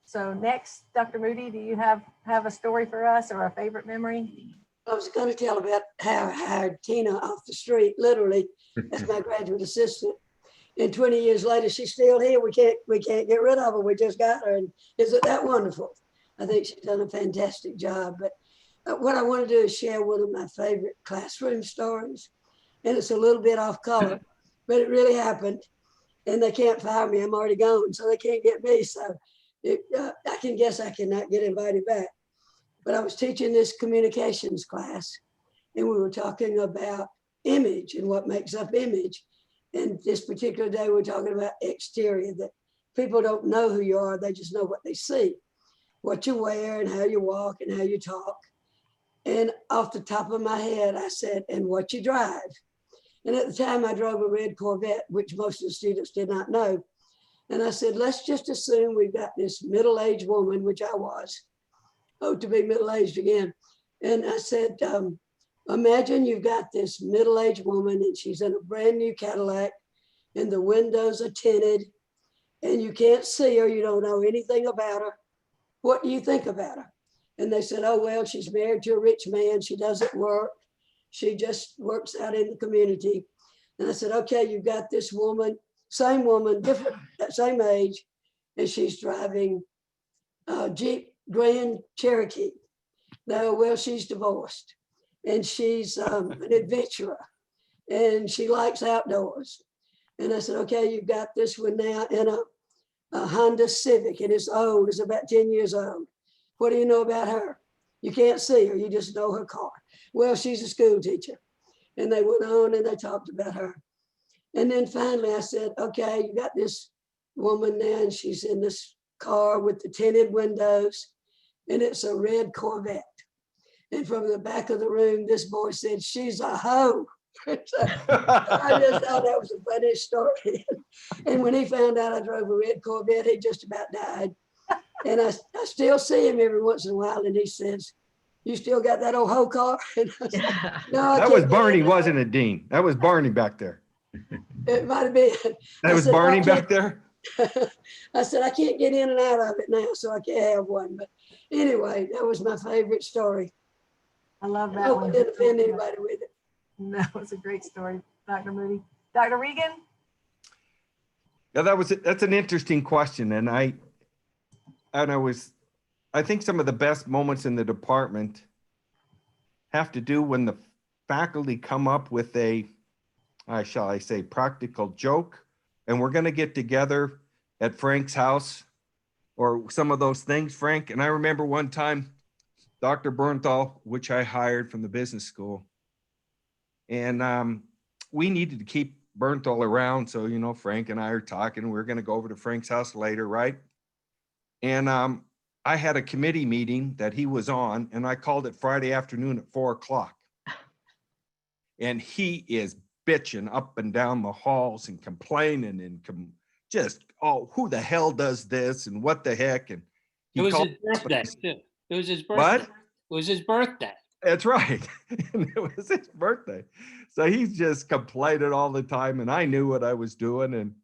[SPEAKER 3] So next, Dr. Moody, do you have a story for us or a favorite memory?
[SPEAKER 5] I was going to tell about how I hired Tina off the street, literally, as my graduate assistant. And 20 years later, she's still here. We can't get rid of her. We just got her. And isn't that wonderful? I think she's done a fantastic job. But what I want to do is share one of my favorite classroom stories. And it's a little bit off color, but it really happened. And they can't fire me. I'm already gone, so they can't get me. So I can guess I cannot get invited back. But I was teaching this communications class, and we were talking about image and what makes up image. And this particular day, we're talking about exterior, that people don't know who you are. They just know what they see, what you wear and how you walk and how you talk. And off the top of my head, I said, and what you drive. And at the time I drove a red Corvette, which most of the students did not know. And I said, let's just assume we've got this middle-aged woman, which I was, to be middle-aged again. And I said, imagine you've got this middle-aged woman and she's in a brand new Cadillac and the windows are tinted and you can't see her, you don't know anything about her. What do you think about her? And they said, oh, well, she's married to a rich man. She doesn't work. She just works out in the community. And I said, okay, you've got this woman, same woman, different, same age, and she's driving a Jeep Grand Cherokee. No, well, she's divorced and she's an adventurer and she likes outdoors. And I said, okay, you've got this one now in a Honda Civic and it's old, it's about 10 years old. What do you know about her? You can't see her, you just know her car. Well, she's a school teacher. And they went on and they talked about her. And then finally I said, okay, you got this woman now and she's in this car with the tinted windows and it's a red Corvette. And from the back of the room, this boy said, she's a hoe. So I just thought that was the funniest story. And when he found out I drove a red Corvette, he just about died. And I still see him every once in a while and he says, you still got that old hoe car? And I said, no,
[SPEAKER 6] That was Barney, wasn't it, Dean? That was Barney back there.
[SPEAKER 5] It might have been.
[SPEAKER 6] That was Barney back there?
[SPEAKER 5] I said, I can't get in and out of it now, so I can't have one. But anyway, that was my favorite story.
[SPEAKER 3] I love
[SPEAKER 5] I
[SPEAKER 3] that
[SPEAKER 5] hope I
[SPEAKER 3] one.
[SPEAKER 5] didn't offend anybody with it.
[SPEAKER 3] No, it was a great story, Dr. Moody. Dr. Regan?
[SPEAKER 6] Yeah, that's an interesting question. And I think some of the best moments in the department have to do when the faculty come up with a, shall I say, practical joke. And we're going to get together at Frank's house or some of those things, Frank. And I remember one time, Dr. Bernthal, which I hired from the business school, and we needed to keep Bernthal around. So, you know, Frank and I are talking, we're going to go over to Frank's house later, right? And I had a committee meeting that he was on, and I called it Friday afternoon at 4 o'clock. And he is bitching up and down the halls and complaining and just, oh, who the hell does this and what the heck? And
[SPEAKER 2] It was his birthday too. It was his birthday.
[SPEAKER 6] What?
[SPEAKER 2] It was his birthday.
[SPEAKER 6] That's right. And it was his birthday. So he's just complaining all the time. And I knew what I was doing.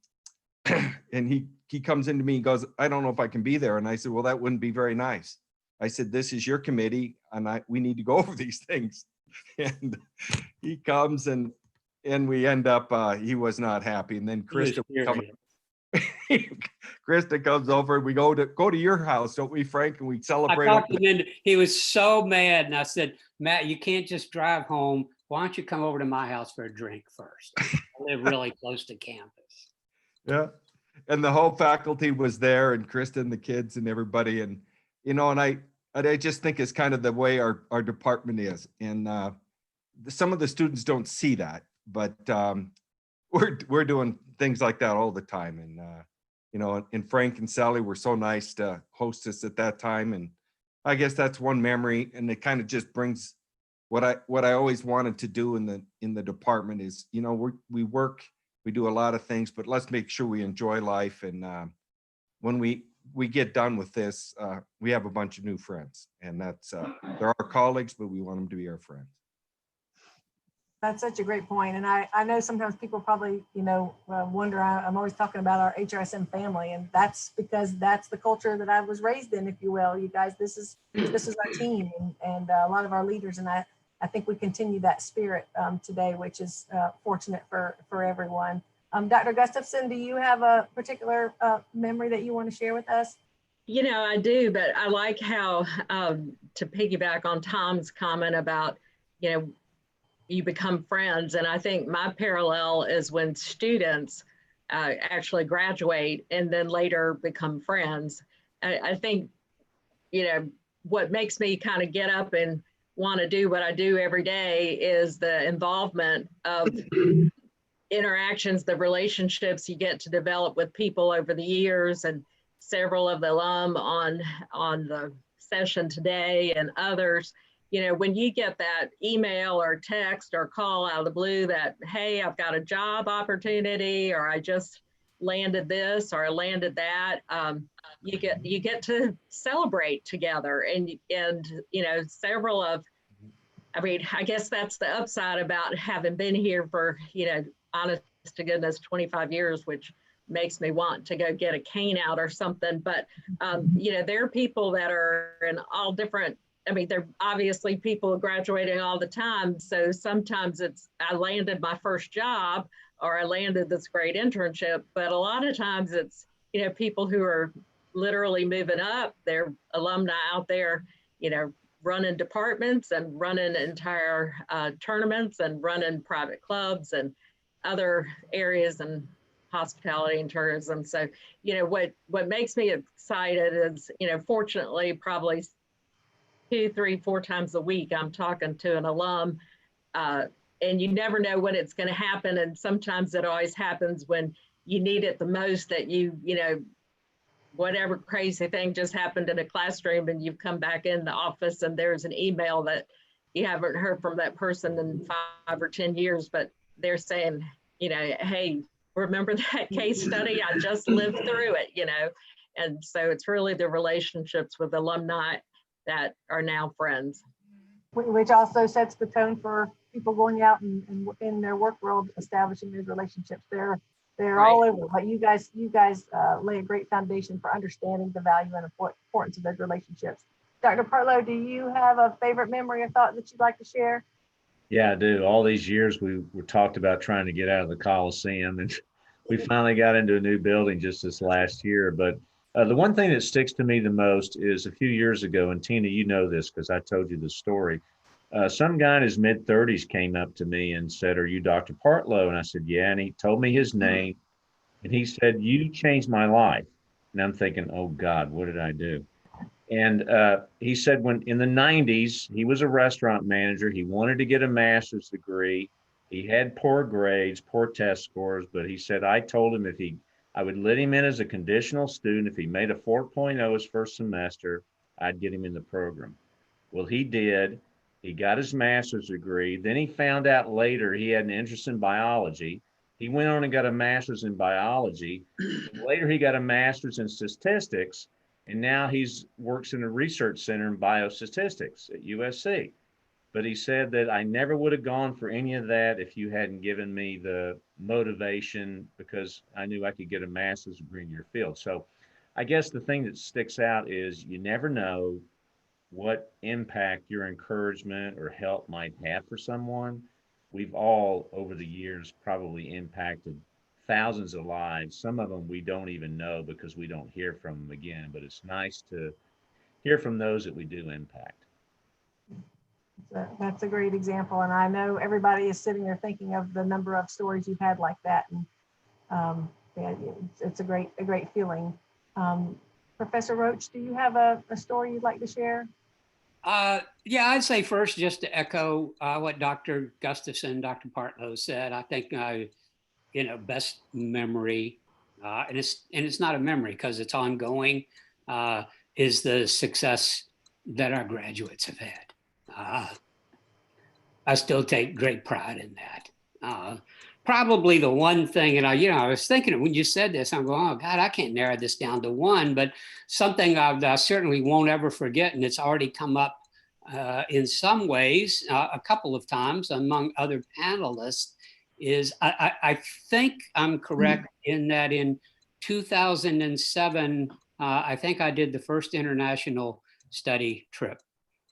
[SPEAKER 6] And he comes into me and goes, I don't know if I can be there. And I said, well, that wouldn't be very nice. I said, this is your committee and we need to go over these things. And he comes and we end up, he was not happy. And then Krista comes over and we go to your house, don't we, Frank? And we celebrate.
[SPEAKER 2] I talked to him, he was so mad. And I said, Matt, you can't just drive home. Why don't you come over to my house for a drink first? I live really close to campus.
[SPEAKER 6] Yeah. And the whole faculty was there and Krista and the kids and everybody. And, you know, and I just think it's kind of the way our department is. And some of the students don't see that, but we're doing things like that all the time. And, you know, and Frank and Sally were so nice to host us at that time. And I guess that's one memory. And it kind of just brings what I always wanted to do in the department is, you know, we work, we do a lot of things, but let's make sure we enjoy life. And when we get done with this, we have a bunch of new friends, and that's they're our colleagues, but we want them to be our friends.
[SPEAKER 3] That's such a great point. And I know sometimes people probably, you know, wonder, I'm always talking about our HRSM family, and that's because that's the culture that I was raised in, if you will. You guys, this is our team and a lot of our leaders. And I think we continue that spirit today, which is fortunate for everyone. Dr. Gustafson, do you have a particular memory that you want to share with us?
[SPEAKER 7] You know, I do, but I like how, to piggyback on Tom's comment about, you know, you become friends. And I think my parallel is when students actually graduate and then later become friends. I think, you know, what makes me kind of get up and want to do what I do every day is the involvement of interactions, the relationships you get to develop with people over the years, and several of the alum on the session today and others, you know, when you get that email or text or call out of the blue that, hey, I've got a job opportunity, or I just landed this or I landed that, you get to celebrate together. And you know, several of, I mean, I guess that's the upside about having been here for, you know, honest to goodness, 25 years, which makes me want to go get a cane out or something. But, you know, there are people that are in all different, I mean, they're obviously people graduating all the time. So sometimes it's, I landed my first job or I landed this great internship, but a lot of times it's, you know, people who are literally moving up, they're alumni out there, you know, running departments and running entire tournaments and running private clubs and other areas and hospitality and tourism. So, you know, what makes me excited is, you know, fortunately, probably 2, 3, 4 times a week, I'm talking to an alum, and you never know when it's going to happen. And sometimes it always happens when you need it the most, that you know, whatever crazy thing just happened in a classroom and you've come back in the office and there's an email that you haven't heard from that person in 5 or 10 years, but they're saying, you know, hey, remember that case study? I just lived through it, you know? And so it's really the relationships with alumni that are now friends.
[SPEAKER 3] Which also sets the tone for people going out and in their work world, establishing those relationships. They're
[SPEAKER 7] Right.
[SPEAKER 3] all over, but you guys lay a great foundation for understanding the value and importance of those relationships. Dr. Partlow, do you have a favorite memory or thought that you'd like to share?
[SPEAKER 8] Yeah, I do. All these years we were talked about trying to get out of the Coliseum, and we finally got into a new building just this last year. But the one thing that sticks to me the most is a few years ago, and Tina, you know this because I told you the story. Some guy in his mid-30s came up to me and said, "Are you Dr. Partlow?" And I said, "Yeah." And he told me his name, and he said, "You changed my life." And I'm thinking, "Oh God, what did I do?" And he said when in the 90s, he was a restaurant manager. He wanted to get a master's degree. He had poor grades, poor test scores, but he said, I told him I would let him in as a conditional student. If he made a 4.0 his first semester, I'd get him in the program. Well, he did. He got his master's degree. Then he found out later he had an interest in biology. He went on and got a master's in biology. Later, he got a master's in statistics. And now he's works in a research center in biostatistics at USC. But he said that I never would have gone for any of that if you hadn't given me the motivation, because I knew I could get a master's degree in your field. So I guess the thing that sticks out is you never know what impact your encouragement or help might have for someone. We've all over the years probably impacted thousands of lives. Some of them we don't even know because we don't hear from them again, but it's nice to hear from those that we do impact.
[SPEAKER 3] That's a great example. And I know everybody is sitting there thinking of the number of stories you've had like that. And yeah, it's a great feeling. Professor Roach, do you have a story you'd like to share?
[SPEAKER 2] Yeah, I'd say first, just to echo what Dr. Gustafson, Dr. Partlow said. I think you know, best memory, and it's not a memory because it's ongoing, is the success that our graduates have had. I still take great pride in that. Probably the one thing, and I was thinking when you said this, I'm going, oh God, I can't narrow this down to one, but something I certainly won't ever forget, and it's already come up in some ways a couple of times among other panelists, is I think I'm correct in that in 2007, I think I did the first international study trip.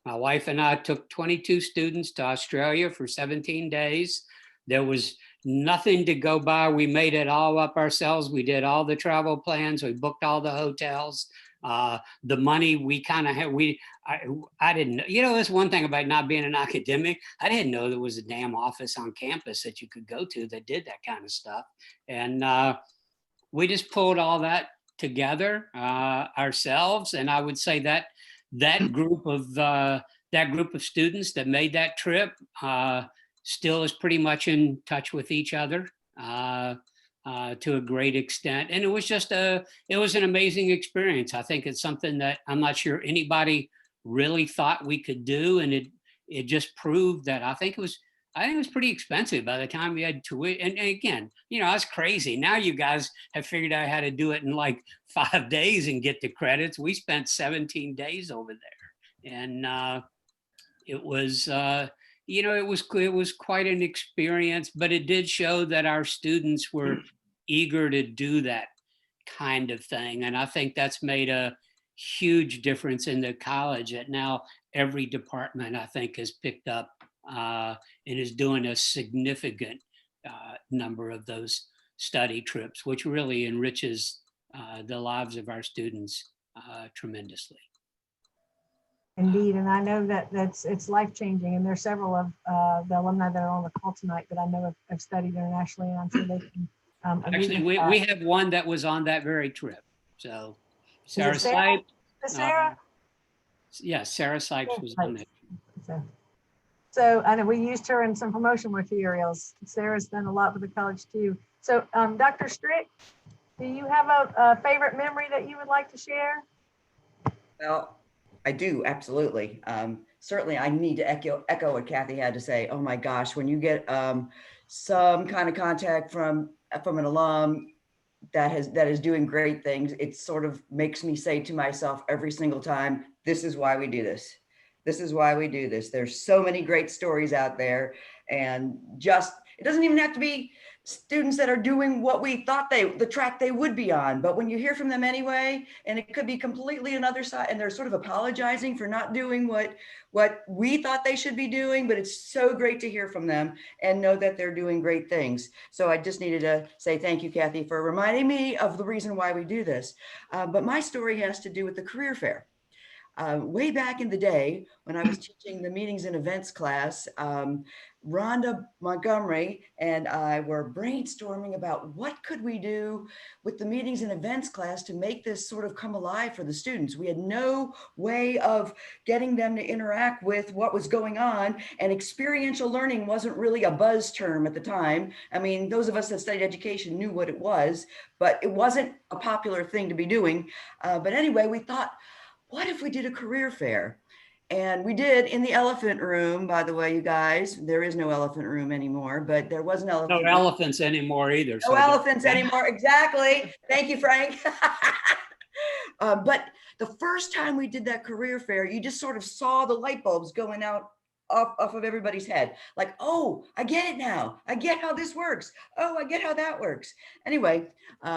[SPEAKER 2] My wife and I took 22 students to Australia for 17 days. There was nothing to go by. We made it all up ourselves. We did all the travel plans. We booked all the hotels. The money we kind of had, I didn't, you know, that's one thing about not being an academic. I didn't know there was a damn office on campus that you could go to that did that kind of stuff. And we just pulled all that together ourselves. And I would say that that group of students that made that trip still is pretty much in touch with each other. to a great extent. And it was just it was an amazing experience. I think it's something that I'm not sure anybody really thought we could do. And it just proved that I think it was pretty expensive by the time we had to it. And again, you know, I was crazy. Now you guys have figured out how to do it in like 5 days and get the credits. We spent 17 days over there. And it was, you know, it was quite an experience, but it did show that our students were eager to do that kind of thing. And I think that's made a huge difference in the college, that now every department, I think, has picked up and is doing a significant number of those study trips, which really enriches the lives of our students tremendously.
[SPEAKER 3] Indeed, and I know that it's life-changing, and there's several of the alumni that are on the call tonight that I know have studied internationally, and I'm sure they can agree
[SPEAKER 2] Actually,
[SPEAKER 3] with that.
[SPEAKER 2] we have one that was on that very trip. So Sarah
[SPEAKER 3] Is it Sarah?
[SPEAKER 2] Sipes.
[SPEAKER 3] Is it Sarah?
[SPEAKER 2] Yes, Sarah Sipes was on it.
[SPEAKER 3] So I know we used her in some promotion materials. Sarah's done a lot with the college too. So Dr. Strick, do you have a favorite memory that you would like to share?
[SPEAKER 9] Well, I do, absolutely. Certainly, I need to echo what Cathy had to say. Oh my gosh, when you get some kind of contact from an alum that is doing great things, it sort of makes me say to myself every single time, this is why we do this. This is why we do this. There's so many great stories out there, and just, it doesn't even have to be students that are doing what we thought the track they would be on, but when you hear from them anyway, and it could be completely another side, and they're sort of apologizing for not doing what we thought they should be doing, but it's so great to hear from them and know that they're doing great things. So I just needed to say thank you, Cathy, for reminding me of the reason why we do this. But my story has to do with the career fair. Way back in the day when I was teaching the meetings and events class, Rhonda Montgomery and I were brainstorming about what could we do with the meetings and events class to make this sort of come alive for the students. We had no way of getting them to interact with what was going on, and experiential learning wasn't really a buzz term at the time. I mean, those of us that studied education knew what it was, but it wasn't a popular thing to be doing. But anyway, we thought, what if we did a career fair? And we did in the elephant room, by the way, you guys. There is no elephant room anymore, but there was an elephant room.
[SPEAKER 2] No elephants anymore either.
[SPEAKER 9] No elephants anymore, exactly. Thank you, Frank. But the first time we did that career fair, you just sort of saw the light bulbs going out off of everybody's head. Like, oh, I get it now. I get how this works. Oh, I get how that works. Anyway,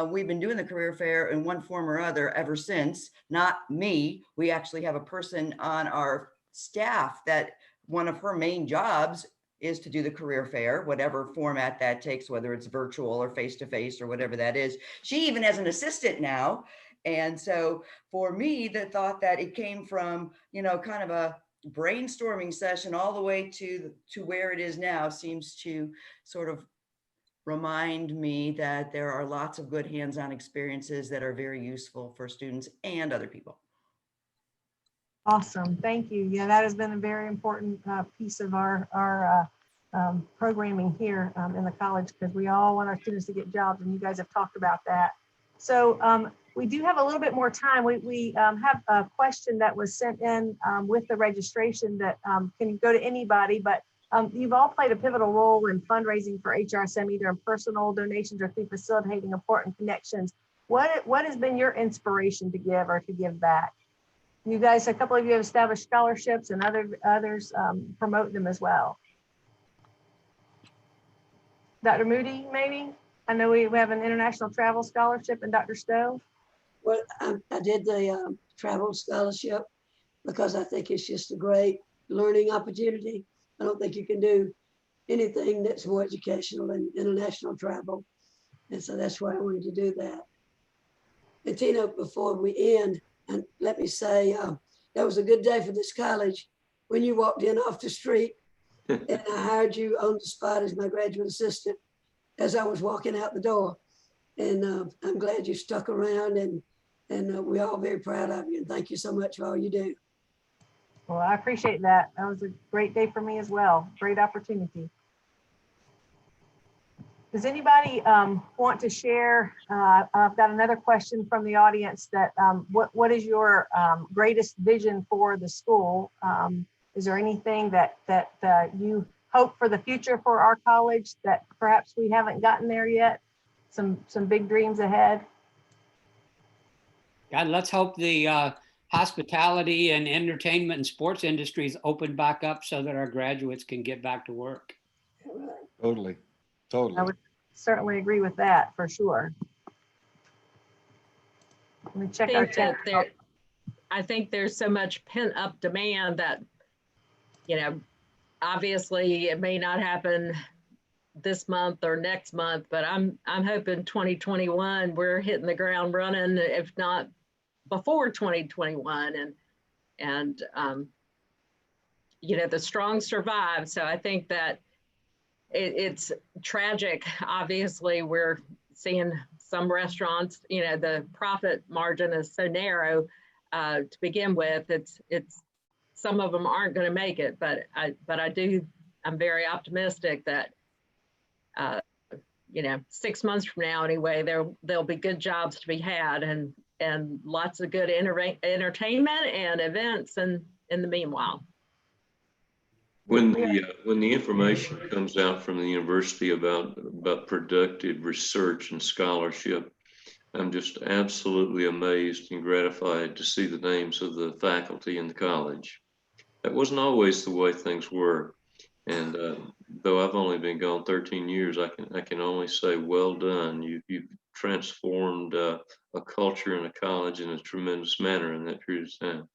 [SPEAKER 9] we've been doing the career fair in one form or other ever since. Not me. We actually have a person on our staff that one of her main jobs is to do the career fair, whatever format that takes, whether it's virtual or face-to-face or whatever that is. She even has an assistant now. And so for me, the thought that it came from, you know, kind of a brainstorming session all the way to where it is now seems to sort of remind me that there are lots of good hands-on experiences that are very useful for students and other people.
[SPEAKER 3] Awesome, thank you. Yeah, that has been a very important piece of our programming here in the college, because we all want our students to get jobs, and you guys have talked about that. So we do have a little bit more time. We have a question that was sent in with the registration that can go to anybody, but you've all played a pivotal role in fundraising for HRSM, either in personal donations or through facilitating important connections. What has been your inspiration to give or to give back? You guys, a couple of you have established scholarships, and others promote them as well. Dr. Moody, maybe? I know we have an international travel scholarship, and Dr. Stowe.
[SPEAKER 5] Well, I did the travel scholarship because I think it's just a great learning opportunity. I don't think you can do anything that's more educational than international travel. And so that's why I wanted to do that. And Tina, before we end, and let me say, that was a good day for this college when you walked in off the street and I hired you on the spot as my graduate assistant as I was walking out the door. And I'm glad you stuck around, and we're all very proud of you. And thank you so much for all you do.
[SPEAKER 3] Well, I appreciate that. That was a great day for me as well. Great opportunity. Does anybody want to share? I've got another question from the audience that what is your greatest vision for the school? Is there anything that you hope for the future for our college that perhaps we haven't gotten there yet? Some big dreams ahead?
[SPEAKER 2] God, let's hope the hospitality and entertainment and sports industries open back up so that our graduates can get back to work.
[SPEAKER 6] Totally.
[SPEAKER 3] I
[SPEAKER 6] Totally.
[SPEAKER 3] would certainly agree with that for sure. Let me check our chat.
[SPEAKER 7] I think there's so much pent up demand that, you know, obviously it may not happen this month or next month, but I'm hoping 2021 we're hitting the ground running, if not before 2021, and you know, the strong survive. So I think that it's tragic. Obviously, we're seeing some restaurants, you know, the profit margin is so narrow to begin with. It's some of them aren't going to make it, but I'm very optimistic that you know, 6 months from now anyway, there'll be good jobs to be had and lots of good entertainment and events in the meanwhile.
[SPEAKER 4] When the information comes out from the university about productive research and scholarship, I'm just absolutely amazed and gratified to see the names of the faculty in the college. That wasn't always the way things were. And though I've only been gone 13 years, I can only say, well done. You've transformed a culture in a college in a tremendous manner in that period of time.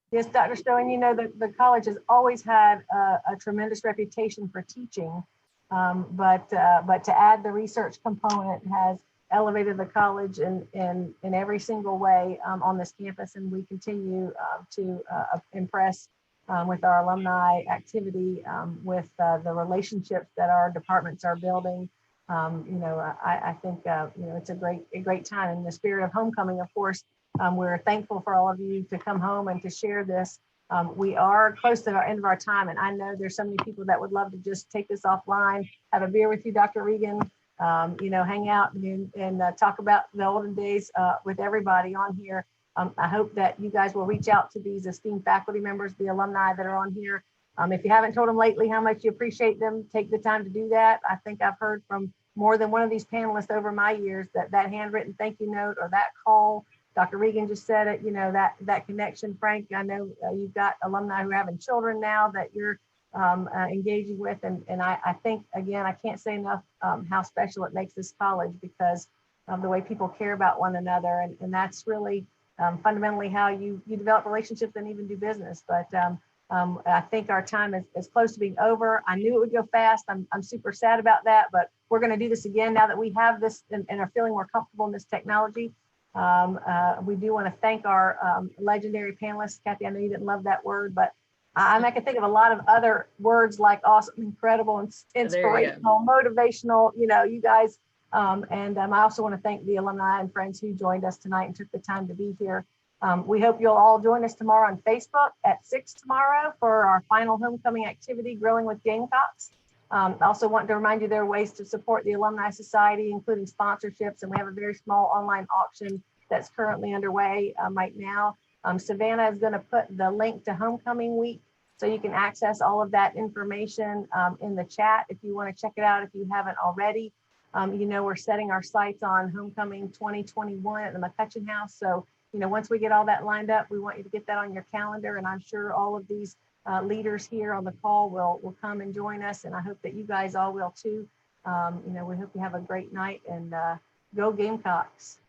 [SPEAKER 3] Yes, Dr. Stowe, and you know, the college has always had a tremendous reputation for teaching, but to add the research component has elevated the college in every single way on this campus, and we continue to impress with our alumni activity, with the relationships that our departments are building. You know, I think you know, it's a great time in the spirit of homecoming. Of course, we're thankful for all of you to come home and to share this. We are close to the end of our time, and I know there's so many people that would love to just take this offline, have a beer with you, Dr. Regan, you know, hang out and talk about the olden days with everybody on here. I hope that you guys will reach out to these esteemed faculty members, the alumni that are on here. If you haven't told them lately how much you appreciate them, take the time to do that. I think I've heard from more than one of these panelists over my years that handwritten thank you note or that call. Dr. Regan just said it, you know, that connection. Frank, I know you've got alumni who are having children now that you're engaging with. And I think, again, I can't say enough how special it makes this college because of the way people care about one another. And that's really fundamentally how you develop relationships and even do business. But I think our time is close to being over. I knew it would go fast. I'm super sad about that, but we're going to do this again now that we have this and are feeling more comfortable in this technology. We do want to thank our legendary panelists. Cathy, I know you didn't love that word, but I can think of a lot of other words like awesome, incredible, inspirational, motivational, you know, you guys. And I also want to thank the alumni and friends who joined us tonight and took the time to be here. We hope you'll all join us tomorrow on Facebook at 6 tomorrow for our final homecoming activity, Grilling with Gamecocks. I also want to remind you there are ways to support the Alumni Society, including sponsorships, and we have a very small online auction that's currently underway right now. Savannah is going to put the link to Homecoming Week, so you can access all of that information in the chat if you want to check it out if you haven't already. You know, we're setting our sights on Homecoming 2021 at the McCutcheon House. So, you know, once we get all that lined up, we want you to get that on your calendar. And I'm sure all of these leaders here on the call will come and join us. And I hope that you guys all will too. You know, we hope you have a great night and go Gamecocks.